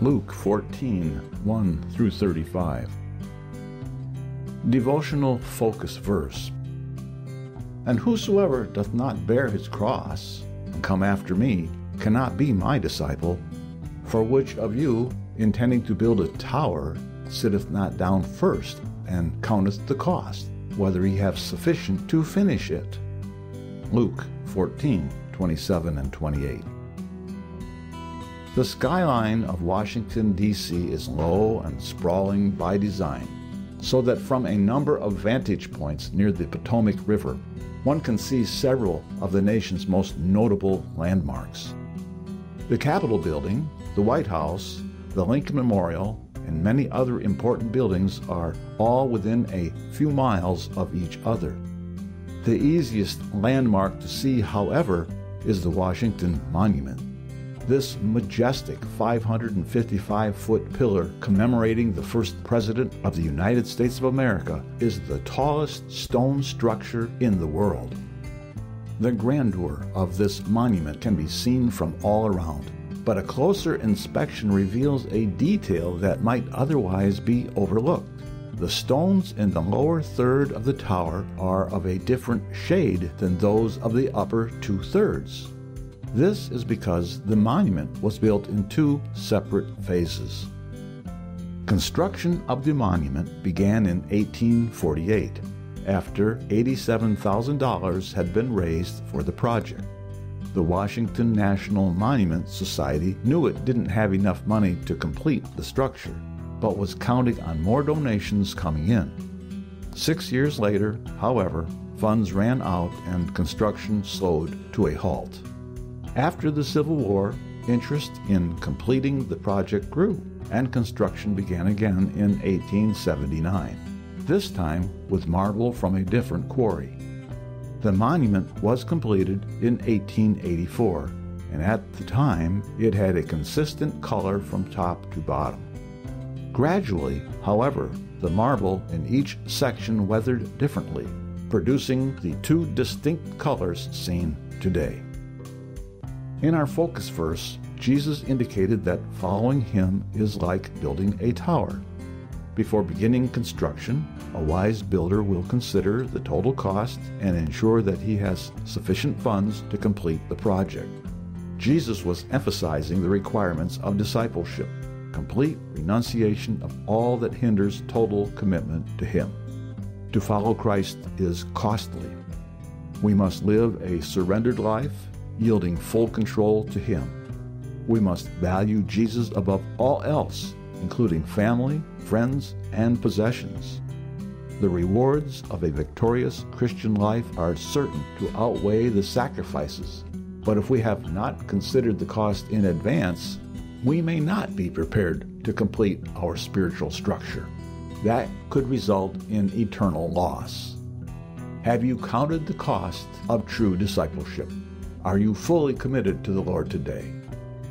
Luke 14, 1 through 35. Devotional focus verse. And whosoever doth not bear his cross, and come after me, cannot be my disciple. For which of you, intending to build a tower, sitteth not down first, and counteth the cost, whether he have sufficient to finish it? Luke 14, 27 and 28. The skyline of Washington, D.C. is low and sprawling by design, so that from a number of vantage points near the Potomac River, one can see several of the nation's most notable landmarks. The Capitol Building, the White House, the Lincoln Memorial, and many other important buildings are all within a few miles of each other. The easiest landmark to see, however, is the Washington Monument. This majestic 555-foot pillar commemorating the first President of the United States of America is the tallest stone structure in the world. The grandeur of this monument can be seen from all around, but a closer inspection reveals a detail that might otherwise be overlooked. The stones in the lower third of the tower are of a different shade than those of the upper two-thirds. This is because the monument was built in two separate phases. Construction of the monument began in 1848, after $87,000 had been raised for the project. The Washington National Monument Society knew it didn't have enough money to complete the structure, but was counting on more donations coming in. 6 years later, however, funds ran out and construction slowed to a halt. After the Civil War, interest in completing the project grew, and construction began again in 1879, this time with marble from a different quarry. The monument was completed in 1884, and at the time it had a consistent color from top to bottom. Gradually, however, the marble in each section weathered differently, producing the two distinct colors seen today. In our focus verse, Jesus indicated that following him is like building a tower. Before beginning construction, a wise builder will consider the total cost and ensure that he has sufficient funds to complete the project. Jesus was emphasizing the requirements of discipleship, complete renunciation of all that hinders total commitment to him. To follow Christ is costly. We must live a surrendered life, yielding full control to him. We must value Jesus above all else, including family, friends, and possessions. The rewards of a victorious Christian life are certain to outweigh the sacrifices, but if we have not considered the cost in advance, we may not be prepared to complete our spiritual structure. That could result in eternal loss. Have you counted the cost of true discipleship? Are you fully committed to the Lord today?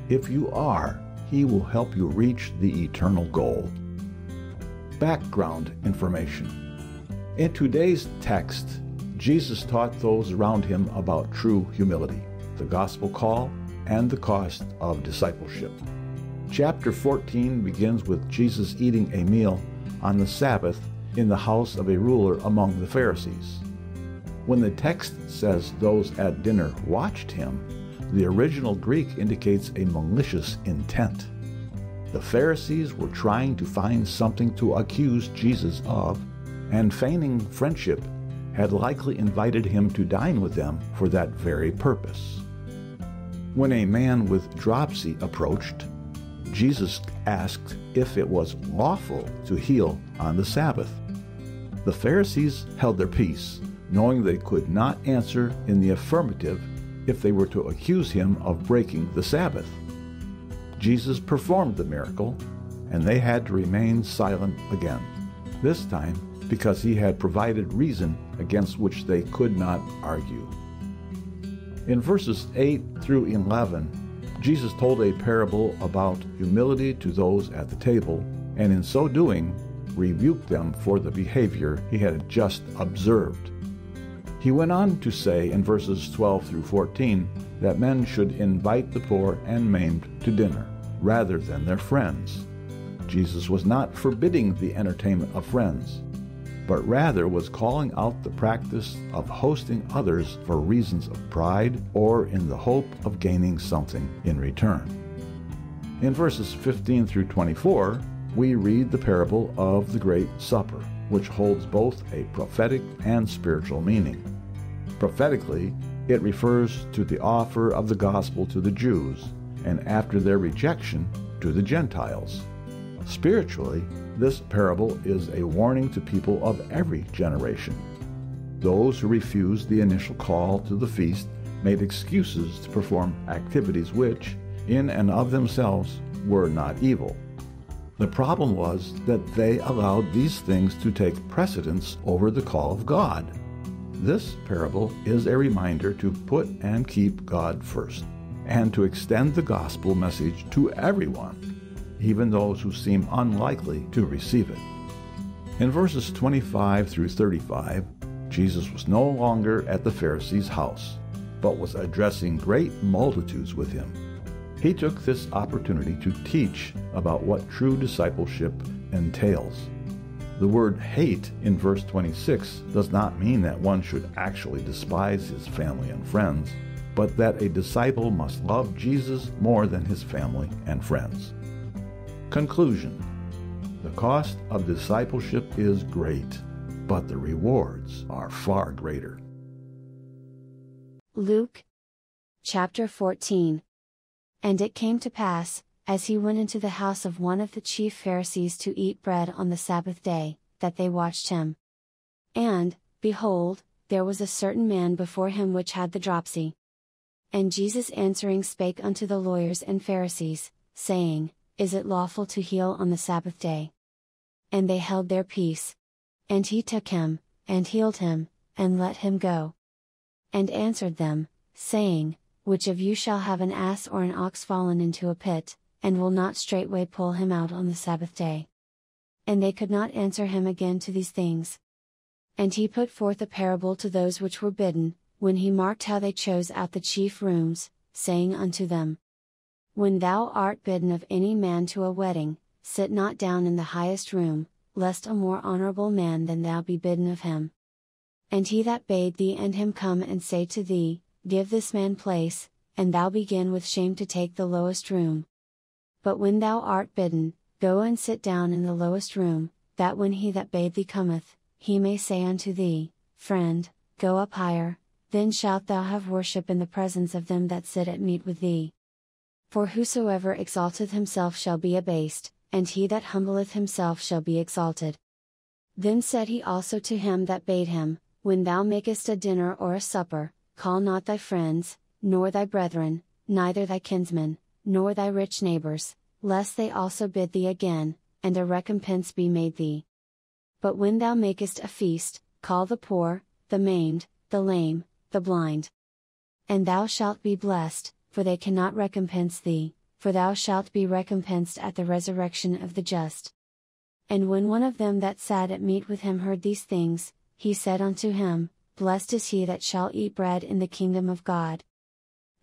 If you are, He will help you reach the eternal goal. Background information. In today's text, Jesus taught those around him about true humility, the gospel call, and the cost of discipleship. Chapter 14 begins with Jesus eating a meal on the Sabbath in the house of a ruler among the Pharisees. When the text says those at dinner watched him, the original Greek indicates a malicious intent. The Pharisees were trying to find something to accuse Jesus of, and feigning friendship, had likely invited him to dine with them for that very purpose. When a man with dropsy approached, Jesus asked if it was lawful to heal on the Sabbath. The Pharisees held their peace, knowing they could not answer in the affirmative if they were to accuse him of breaking the Sabbath. Jesus performed the miracle, and they had to remain silent again, this time because he had provided reason against which they could not argue. In verses 8 through 11, Jesus told a parable about humility to those at the table, and in so doing, rebuked them for the behavior he had just observed. He went on to say in verses 12 through 14 that men should invite the poor and maimed to dinner, rather than their friends. Jesus was not forbidding the entertainment of friends, but rather was calling out the practice of hosting others for reasons of pride or in the hope of gaining something in return. In verses 15 through 24, we read the parable of the Great Supper, which holds both a prophetic and spiritual meaning. Prophetically, it refers to the offer of the gospel to the Jews, and after their rejection, to the Gentiles. Spiritually, this parable is a warning to people of every generation. Those who refused the initial call to the feast made excuses to perform activities which, in and of themselves, were not evil. The problem was that they allowed these things to take precedence over the call of God. This parable is a reminder to put and keep God first, and to extend the gospel message to everyone, even those who seem unlikely to receive it. In verses 25 through 35, Jesus was no longer at the Pharisees' house, but was addressing great multitudes with him. He took this opportunity to teach about what true discipleship entails. The word hate in verse 26 does not mean that one should actually despise his family and friends, but that a disciple must love Jesus more than his family and friends. Conclusion: the cost of discipleship is great, but the rewards are far greater. Luke chapter 14. And it came to pass, as he went into the house of one of the chief Pharisees to eat bread on the Sabbath day, that they watched him. And, behold, there was a certain man before him which had the dropsy. And Jesus answering spake unto the lawyers and Pharisees, saying, Is it lawful to heal on the Sabbath day? And they held their peace. And he took him, and healed him, and let him go. And answered them, saying, Which of you shall have an ass or an ox fallen into a pit, and will not straightway pull him out on the Sabbath day? And they could not answer him again to these things. And he put forth a parable to those which were bidden, when he marked how they chose out the chief rooms, saying unto them, When thou art bidden of any man to a wedding, sit not down in the highest room, lest a more honorable man than thou be bidden of him. And he that bade thee and him come and say to thee, Give this man place, and thou begin with shame to take the lowest room. But when thou art bidden, go and sit down in the lowest room, that when he that bade thee cometh, he may say unto thee, Friend, go up higher, then shalt thou have worship in the presence of them that sit at meat with thee. For whosoever exalteth himself shall be abased, and he that humbleth himself shall be exalted. Then said he also to him that bade him, When thou makest a dinner or a supper, call not thy friends, nor thy brethren, neither thy kinsmen, nor thy rich neighbors, lest they also bid thee again, and a recompense be made thee. But when thou makest a feast, call the poor, the maimed, the lame, the blind. And thou shalt be blessed, for they cannot recompense thee, for thou shalt be recompensed at the resurrection of the just. And when one of them that sat at meat with him heard these things, he said unto him, Blessed is he that shall eat bread in the kingdom of God.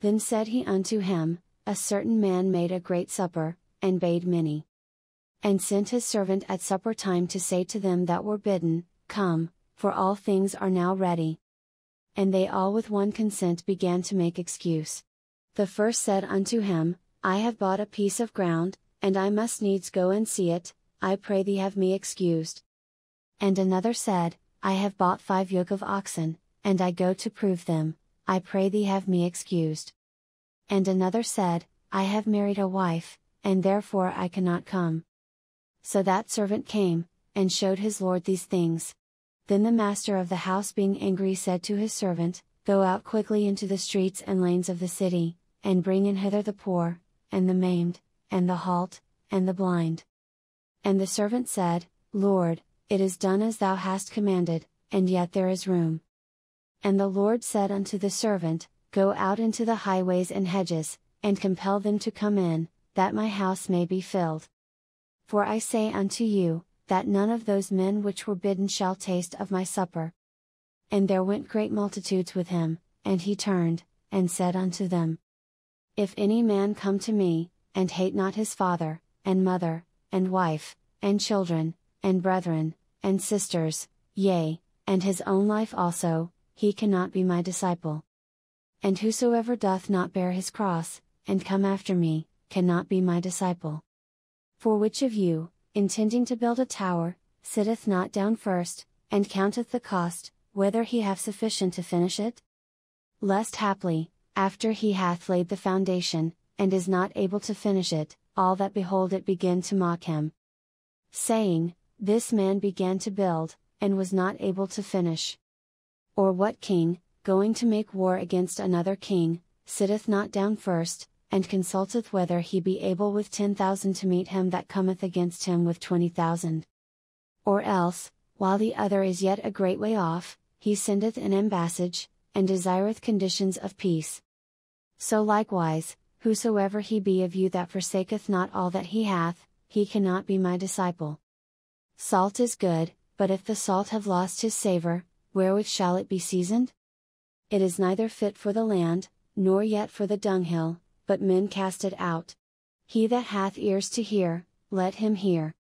Then said he unto him, A certain man made a great supper, and bade many. And sent his servant at supper time to say to them that were bidden, Come, for all things are now ready. And they all with one consent began to make excuse. The first said unto him, I have bought a piece of ground, and I must needs go and see it, I pray thee have me excused. And another said, I have bought 5 yoke of oxen, and I go to prove them, I pray thee have me excused. And another said, I have married a wife, and therefore I cannot come. So that servant came, and showed his lord these things. Then the master of the house being angry said to his servant, Go out quickly into the streets and lanes of the city, and bring in hither the poor, and the maimed, and the halt, and the blind. And the servant said, Lord, it is done as thou hast commanded, and yet there is room. And the Lord said unto the servant, Go out into the highways and hedges, and compel them to come in, that my house may be filled. For I say unto you, that none of those men which were bidden shall taste of my supper. And there went great multitudes with him, and he turned, and said unto them, If any man come to me, and hate not his father, and mother, and wife, and children, and brethren, and sisters, yea, and his own life also, he cannot be my disciple. And whosoever doth not bear his cross, and come after me, cannot be my disciple. For which of you, intending to build a tower, sitteth not down first, and counteth the cost, whether he have sufficient to finish it? Lest haply, after he hath laid the foundation, and is not able to finish it, all that behold it begin to mock him, saying, This man began to build, and was not able to finish. Or what king, going to make war against another king, sitteth not down first, and consulteth whether he be able with 10,000 to meet him that cometh against him with 20,000? Or else, while the other is yet a great way off, he sendeth an ambassage, and desireth conditions of peace. So likewise, whosoever he be of you that forsaketh not all that he hath, he cannot be my disciple. Salt is good, but if the salt have lost his savour, wherewith shall it be seasoned? It is neither fit for the land, nor yet for the dunghill, but men cast it out. He that hath ears to hear, let him hear.